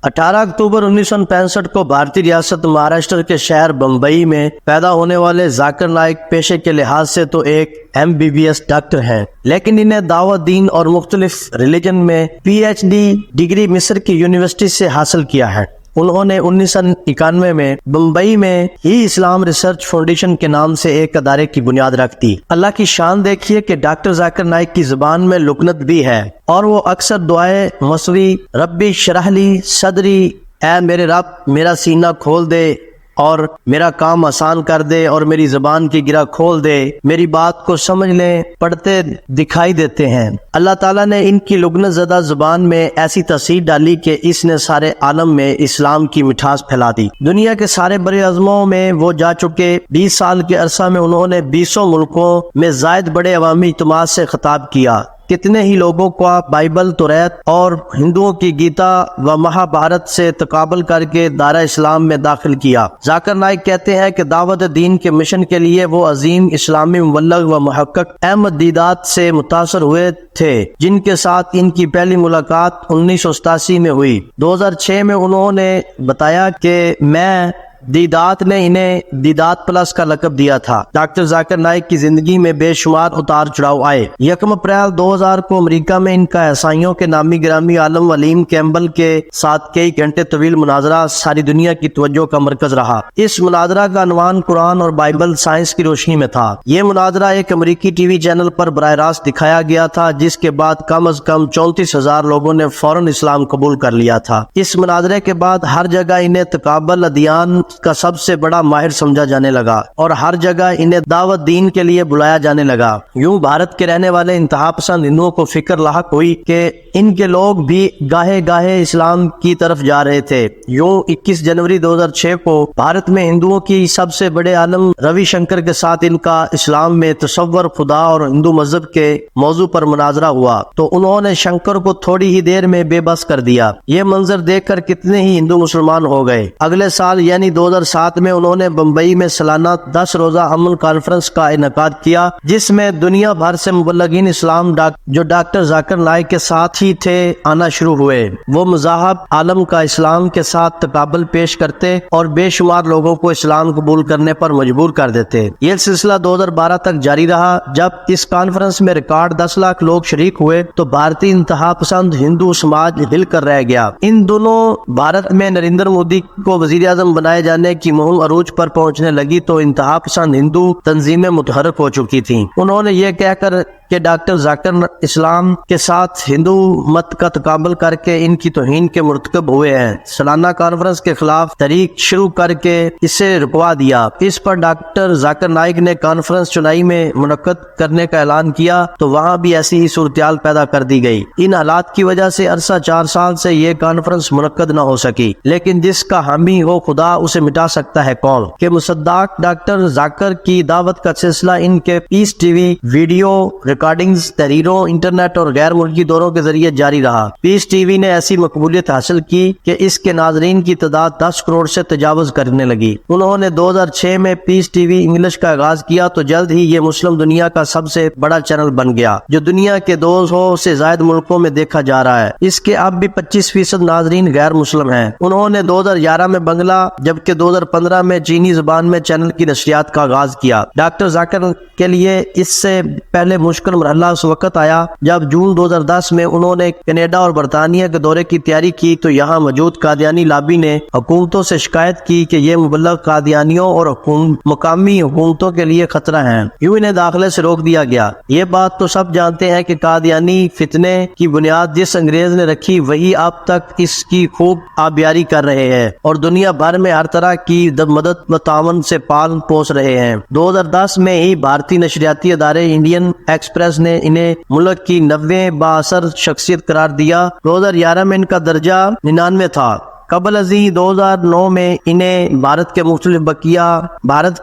18 اکتوبر 1965 کو بھارتی ریاست مہاراشٹر کے شہر بمبئی میں پیدا ہونے والے ذاکر نائک پیشے کے لحاظ سے تو ایک MBBS ڈاکٹر ہیں، لیکن انہیں دعوت دین اور مختلف ریلیجن میں PhD ڈگری مصر کی یونیورسٹی سے حاصل کیا ہے۔ انہوں نے 1991 میں بمبئی میں ہی اسلام ریسرچ فاؤنڈیشن کے نام سے ایک ادارے کی بنیاد رکھ دی۔ اللہ کی شان دیکھیے کہ ڈاکٹر ذاکر نائک کی زبان میں لکنت بھی ہے اور وہ اکثر دعائے مسوی ربی اشرح لی صدری، اے میرے رب میرا سینہ کھول دے اور میرا کام آسان کر دے اور میری زبان کی گرہ کھول دے، میری بات کو سمجھ لیں، پڑھتے دکھائی دیتے ہیں۔ اللہ تعالیٰ نے ان کی لکنت زدہ زبان میں ایسی تاثیر ڈالی کہ اس نے سارے عالم میں اسلام کی مٹھاس پھیلا دی۔ دنیا کے سارے بڑے اعظموں میں وہ جا چکے، 20 سال کے عرصہ میں انہوں نے 20 ملکوں میں زائد بڑے عوامی اجتماعات سے خطاب کیا۔ کتنے ہی لوگوں کو بائبل، توریت اور ہندوؤں کی گیتا و مہا بھارت سے تقابل کر کے دائرہ اسلام میں داخل کیا۔ ذاکر نائک کہتے ہیں کہ دعوت دین کے مشن کے لیے وہ عظیم اسلامی مبلغ و محقق احمد دیدات سے متاثر ہوئے تھے، جن کے ساتھ ان کی پہلی ملاقات 1987 میں ہوئی۔ 2006 میں انہوں نے بتایا کہ دیدات نے انہیں دیدات پلس کا لقب دیا تھا۔ ڈاکٹر ذاکر نائک کی زندگی میں بے شمار اتار چڑھاؤ آئے۔ 1 اپریل 2000 کو امریکہ میں ان کا عیسائیوں کے نامی گرامی عالم ولیم کیمبل کے ساتھ کئی گھنٹے طویل مناظرہ ساری دنیا کی توجہ کا مرکز رہا۔ اس مناظرہ کا عنوان قرآن اور بائبل سائنس کی روشنی میں تھا۔ یہ مناظرہ ایک امریکی ٹی وی چینل پر براہ راست دکھایا گیا تھا، جس کے بعد کم از کم 34,000 لوگوں نے فوراً اسلام قبول کر لیا تھا۔ اس مناظرے کے بعد ہر جگہ انہیں تقابل ادیان کا سب سے بڑا ماہر سمجھا جانے لگا اور ہر جگہ انہیں دعوت دین کے لیے بلایا جانے لگا۔ یوں بھارت کے رہنے والے انتہا پسند ہندوؤں کو فکر لاحق ہوئی کہ ان کے لوگ بھی گاہے گاہے اسلام کی طرف جا رہے تھے۔ یوں 21 جنوری 2006 کو بھارت میں ہندوؤں کی سب سے بڑے عالم روی شنکر کے ساتھ ان کا اسلام میں تصور خدا اور ہندو مذہب کے موضوع پر مناظرہ ہوا تو انہوں نے شنکر کو تھوڑی ہی دیر میں بے بس کر دیا۔ یہ منظر دیکھ کر کتنے ہی ہندو مسلمان ہو گئے۔ اگلے سال یعنی 2007 میں انہوں نے بمبئی میں سالانہ 10 روزہ عمل کانفرنس کا انعقاد کیا، جس میں دنیا بھر سے مبلغین اسلام جو ڈاکٹر ذاکر نائک کے ساتھ ہی تھے آنا شروع ہوئے۔ وہ مذاہب عالم کا اسلام کے ساتھ تقابل پیش کرتے اور بے شمار لوگوں کو اسلام قبول کرنے پر مجبور کر دیتے۔ یہ سلسلہ 2012 تک جاری رہا۔ جب اس کانفرنس میں ریکارڈ 10 لاکھ لوگ شریک ہوئے تو بھارتی انتہا پسند ہندو سماج ہل کر رہ گیا۔ ان دونوں بھارت میں نریندر مودی کو وزیر اعظم بنائے جانے کی مہم عروج پر پہنچنے لگی تو انتہا پسند ہندو تنظیمیں متحرک ہو چکی تھیں۔ انہوں نے یہ کہہ کر کہ ڈاکٹر ذاکر اسلام کے ساتھ ہندو مت کا تقابل کر کے ان کی توہین کے مرتکب ہوئے ہیں، سالانہ کانفرنس کے خلاف تحریک شروع کر کے اسے رکوا دیا۔ اس پر ڈاکٹر ذاکر نائک نے کانفرنس چنائی میں منعقد کرنے کا اعلان کیا تو وہاں بھی ایسی ہی صورتحال پیدا کر دی گئی۔ ان حالات کی وجہ سے عرصہ 4 سال سے یہ کانفرنس منعقد نہ ہو سکی، لیکن جس کا حامی ہو خدا اسے مٹا سکتا ہے کون؟ کہ مصداق ڈاکٹر ذاکر کی دعوت کا سلسلہ ان کے پیس ٹی وی ویڈیو ریکارڈنگز، تحریروں، انٹرنیٹ اور غیر ملکی دوروں کے ذریعے جاری رہا۔ پیس ٹی وی نے ایسی مقبولیت حاصل کی کہ اس کے ناظرین کی تعداد 10 کروڑ سے تجاوز کرنے لگی۔ انہوں نے 2006 میں پیس ٹی وی انگلش کا آغاز کیا تو جلد ہی یہ مسلم دنیا کا سب سے بڑا چینل بن گیا، جو دنیا کے 200 سے زائد ملکوں میں دیکھا جا رہا ہے۔ اس کے اب بھی 25% ناظرین غیر مسلم ہیں۔ انہوں نے 2011 میں بنگلہ جبکہ 2015 میں چینی زبان میں چینل کی نشریات کا آغاز کیا۔ ڈاکٹر ذاکر کے لیے اس سے پہلے مشکل مرحلہ اس وقت آیا جب جون 2010 میں انہوں نے کینیڈا اور برطانیہ کے دورے کی تیاری کی تو یہاں موجود قادیانی لابی نے حکومتوں سے شکایت کی کہ یہ مبلغ قادیانیوں اور مقامی حکومتوں کے لیے خطرہ ہیں، یوں انہیں داخلے سے روک دیا گیا۔ یہ بات تو سب جانتے ہیں کہ قادیانی فتنے کی بنیاد جس انگریز نے رکھی وہی اب تک اس کی خوب آبیاری کر رہے ہیں اور دنیا بھر میں ہر طرح کی مدد و تعاون سے پال پوس رہے ہیں۔ 2010 میں ہی بھارتی نشریاتی ادارے انڈین ایکسپریس نے انہیں ملک کی 90 بااثر شخصیت قرار دیا۔ 2011 میں ان کا درجہ 99 تھا۔ قبل ازیں 2009 میں انہیں بھارت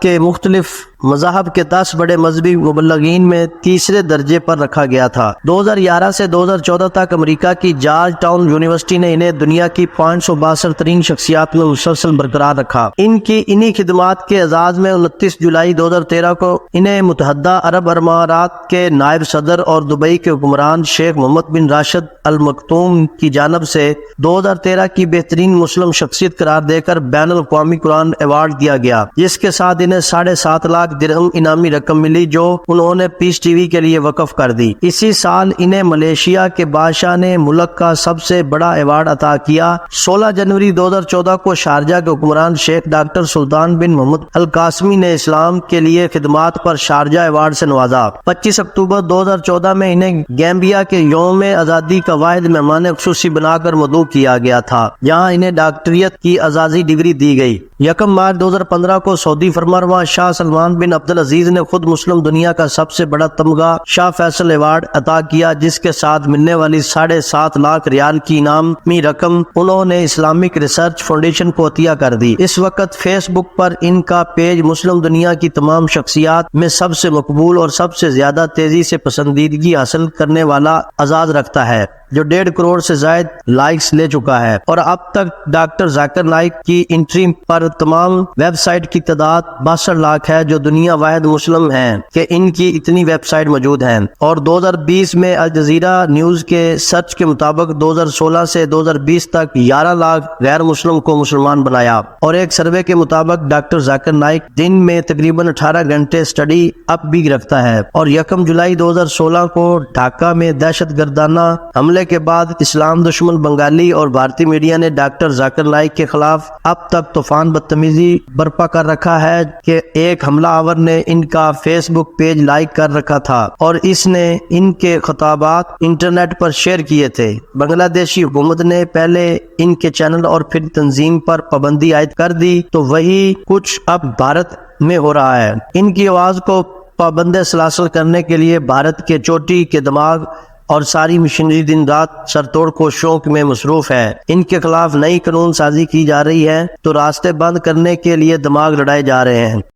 کے مختلف مذاہب کے 10 بڑے مذہبی مبلغین میں تیسرے درجے پر رکھا گیا تھا۔ 2011 سے 2014 تک امریکہ کی جارج ٹاؤن یونیورسٹی نے انہیں دنیا کی 562 ترین شخصیات میں مسلسل برقرار رکھا۔ انہی خدمات کے اعزاز میں 29 جولائی 2013 کو انہیں متحدہ عرب امارات کے نائب صدر اور دبئی کے حکمران شیخ محمد بن راشد ال مکتوم کی جانب سے 2013 کی بہترین مسلم شخصیت قرار دے کر بین الاقوامی قرآن ایوارڈ دیا گیا، جس کے ساتھ انہیں 7.5 لاکھ درہم انعامی رقم ملی جو انہوں نے پیس ٹی وی کے لیے وقف کر دی۔ اسی سال انہیں ملیشیا کے بادشاہ نے ملک کا سب سے بڑا ایوارڈ عطا کیا۔ 16 جنوری 2014 کو شارجہ کے حکمران شیخ ڈاکٹر سلطان بن محمد القاسمی نے اسلام کے لیے خدمات پر شارجہ ایوارڈ سے نوازا۔ 25 اکتوبر 2014 میں انہیں گیمبیا کے یوم آزادی کا واحد مہمان خصوصی بنا کر مدعو کیا گیا تھا، جہاں انہیں ڈاکٹریٹ کی اعزازی ڈگری دی گئی۔ 1 مارچ 2015 کو سعودی فرمانروا شاہ سلمان بن عبدالعزیز نے خود مسلم دنیا کا سب سے بڑا تمغہ شاہ فیصل ایوارڈ عطا کیا، جس کے ساتھ ملنے والی 7.5 لاکھ ریال کی انعامی رقم انہوں نے اسلامک ریسرچ فاؤنڈیشن کو عطیہ کر دی۔ اس وقت فیس بک پر ان کا پیج مسلم دنیا کی تمام شخصیات میں سب سے مقبول اور سب سے زیادہ تیزی سے پسندیدگی حاصل کرنے والا اعزاز رکھتا ہے، جو 1.5 کروڑ سے زائد لائکس لے چکا ہے، اور اب تک ڈاکٹر ذاکر نائک کی انٹری پر تمام ویب سائٹ کی تعداد 62 لاکھ ہے، جو دنیا واحد مسلم ہیں کہ ان کی اتنی ویب سائٹ موجود ہیں۔ اور 2020 میں الجزیرہ نیوز کے سرچ کے مطابق 2016 سے 2020 تک 11 لاکھ غیر مسلم کو مسلمان بنایا، اور ایک سروے کے مطابق ڈاکٹر ذاکر نائک دن میں تقریباً 18 گھنٹے اسٹڈی اپ بھی رکھتا ہے۔ اور 1 جولائی 2016 کو ڈھاکہ میں دہشت گردانہ حملے کے بعد اسلام دشمن بنگالی اور بھارتی میڈیا نے ڈاکٹر ذاکر نائک کے خلاف اب تک طوفان بدتمیزی برپا کر رکھا ہے کہ ایک حملہ آور نے ان کا فیس بک پیج لائک کر رکھا تھا اور اس نے ان کے خطابات انٹرنیٹ پر شیئر کیے تھے۔ بنگلہ دیشی حکومت نے پہلے ان کے چینل اور پھر تنظیم پر پابندی عائد کر دی، تو وہی کچھ اب بھارت میں ہو رہا ہے۔ ان کی آواز کو پابند سلاسل کرنے کے لیے بھارت کے چوٹی کے دماغ اور ساری مشینری دن رات سر توڑ کوششوں میں مصروف ہے۔ ان کے خلاف نئی قانون سازی کی جا رہی ہے، تو راستے بند کرنے کے لیے دماغ لڑائے جا رہے ہیں۔